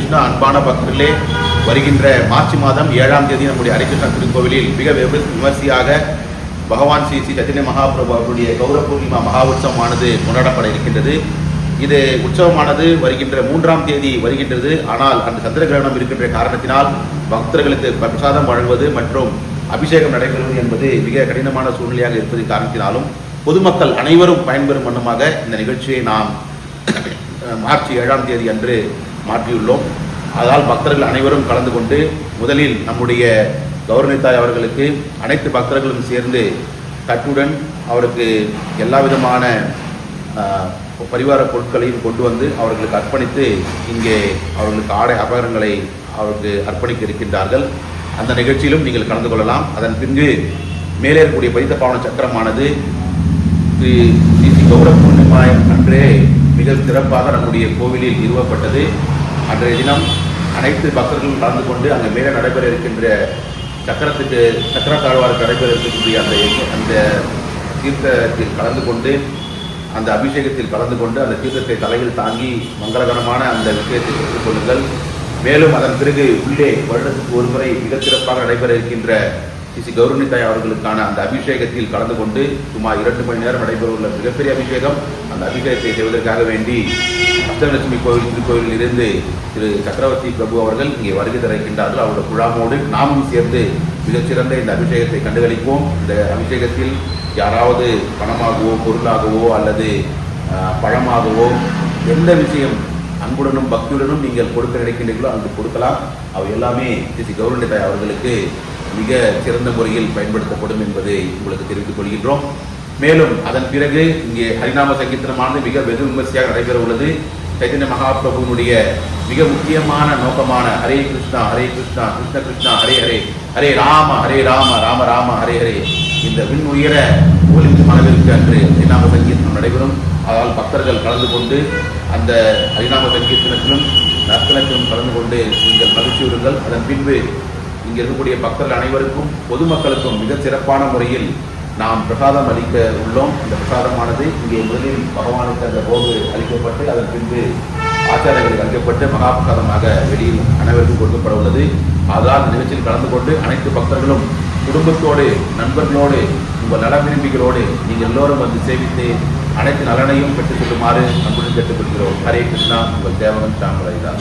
கிருஷ்ணா அன்பான பக்தர்களே, வருகின்ற மார்ச் மாதம் 7ஆம் தேதி நம்முடைய ஹரே கிருஷ்ணா திருக்கோவிலில் மிக விமர்சையாக பகவான் ஸ்ரீ ஸ்ரீ சைத்தன்ய மகாபிரபு அவருடைய கௌர பூர்ணிமா மகா உற்சவமானது கொண்டாடப்பட இருக்கின்றது. இது உற்சவமானது வருகின்ற 3ஆம் தேதி வருகின்றது. ஆனால் அந்த சந்திர கிரகணம் இருக்கின்ற காரணத்தினால் பக்தர்களுக்கு பிரசாதம் வழங்குவது மற்றும் அபிஷேகம் நடைபெறுவது என்பது மிக கடினமான சூழ்நிலையாக இருப்பது காரணத்தினாலும் பொதுமக்கள் அனைவரும் பயன்பெறும் வண்ணமாக இந்த நிகழ்ச்சியை நாம் மார்ச் 7ஆம் தேதி அன்று மாற்றியுள்ளோம். அதனால் பக்தர்கள் அனைவரும் கலந்து கொண்டு முதலில் நம்முடைய கௌரவனித்தாய் அவர்களுக்கு அனைத்து பக்தர்களும் சேர்ந்து தட்டுடன் அவருக்கு எல்லா விதமான பரிவார பொருட்களையும் கொண்டு வந்து அவர்களுக்கு அர்ப்பணித்து இங்கே அவர்களுக்கு ஆடை அபகரங்களை அவருக்கு அர்ப்பணிக்க இருக்கின்றார்கள். அந்த நிகழ்ச்சியிலும் நீங்கள் கலந்து கொள்ளலாம். அதன் பின்பு மேலே இருக்கக்கூடிய பரித பாவன சக்கரமானது ஸ்ரீ ஸ்ரீ கௌர பூர்ணிமா அன்றே மிக சிறப்பாக நம்முடைய கோவிலில் நிறுவப்பட்டது. அன்றைய தினம் அனைத்து பக்தர்களும் கலந்து கொண்டு அங்கே மேலே நடைபெற இருக்கின்ற சக்கர தாழ்வாருக்கு நடைபெற இருக்கக்கூடிய அந்த தீர்த்தத்தில் கலந்து கொண்டு அந்த அபிஷேகத்தில் கலந்து கொண்டு அந்த தீர்த்தத்தை தலையில் தாங்கி மங்களகரமான அந்த விஷயத்தை பெற்றுக்கொள்ளுங்கள். மேலும் அதன் பிறகு உள்ளே வருடத்துக்கு ஒரு முறை மிக சிறப்பாக நடைபெற இருக்கின்ற ஸ்ரீ கௌரவனித்தாய் அவர்களுக்கான அந்த அபிஷேகத்தில் கலந்து கொண்டு சுமார் 2 மணி நேரம் நடைபெறவுள்ள மிகப்பெரிய அபிஷேகம். அந்த அபிஷேகத்தை செய்வதற்காக வேண்டி அஷ்டலட்சுமி கோவில் திருக்கோவிலில் இருந்து திரு சக்கரவர்த்தி பிரபு அவர்கள் இங்கே வருகை தர இருக்கின்றார்கள். அவருடைய குழாமோடு நாமும் சேர்ந்து மிகச்சிறந்த இந்த அபிஷேகத்தை கண்டுகளிப்போம். இந்த அபிஷேகத்தில் யாராவது பணமாகவோ பொருளாகவோ அல்லது பழமாகவோ எந்த விஷயம் அன்புடனும் பக்தியுடனும் நீங்கள் கொடுக்க நினைக்கின்றீர்களோ அங்கு கொடுக்கலாம். அவை எல்லாமே ஸ்ரீ கௌரவனித்தாய் அவர்களுக்கு மிக சிறந்த முறையில் பயன்படுத்தப்படும் என்பதை உங்களுக்கு தெரிவித்துக் கொள்கின்றோம். மேலும் அதன் பிறகு இங்கே ஹரிநாம சங்கீர்த்தனமானது மிக வெகு விமர்சையாக நடைபெற உள்ளது. சைத்தன்ய மகாபிரபுவினுடைய மிக முக்கியமான நோக்கமான ஹரே கிருஷ்ணா கிருஷ்ண கிருஷ்ணா ஹரே ஹரே, ஹரே ராம ராம ராம ஹரே ஹரே, இந்த விண் உயர ஒளிந்து மனதிற்கு அன்று ஹரிநாம சங்கீர்த்தனம் நடைபெறும். அதனால் பக்தர்கள் கலந்து கொண்டு அந்த ஹரிநாம சங்கீர்த்தனத்திலும் நர்த்தனத்திலும் கலந்து கொண்டு நீங்கள் மகிழ்ச்சியுறுங்கள். அதன் பின்பு இங்கே இருக்கக்கூடிய பக்தர்கள் அனைவருக்கும் பொதுமக்களுக்கும் மிக சிறப்பான முறையில் நாம் பிரசாதம் அளிக்க உள்ளோம். இந்த பிரசாதமானது இங்கே முதலில் பகவானுக்கு அந்த போது அளிக்கப்பட்டு அதன் பின்பு ஆச்சாரியர்களுக்கு அளிக்கப்பட்டு மகா பிரசாதமாக வெளியில் அனைவருக்கும் கொடுக்கப்பட உள்ளது. அதனால் இந்த நிகழ்ச்சியில் கலந்து கொண்டு அனைத்து பக்தர்களும் குடும்பத்தோடு நண்பர்களோடு உங்கள் நல விரும்பிகளோடு நீங்கள் எல்லோரும் வந்து சேவித்து அனைத்து நலனையும் பெற்றுக் கொள்ளுமாறு அன்புடன் கேட்டுக்கொள்கிறோம். ஹரே கிருஷ்ணா, உங்கள் சேவகன் சாமராஜா.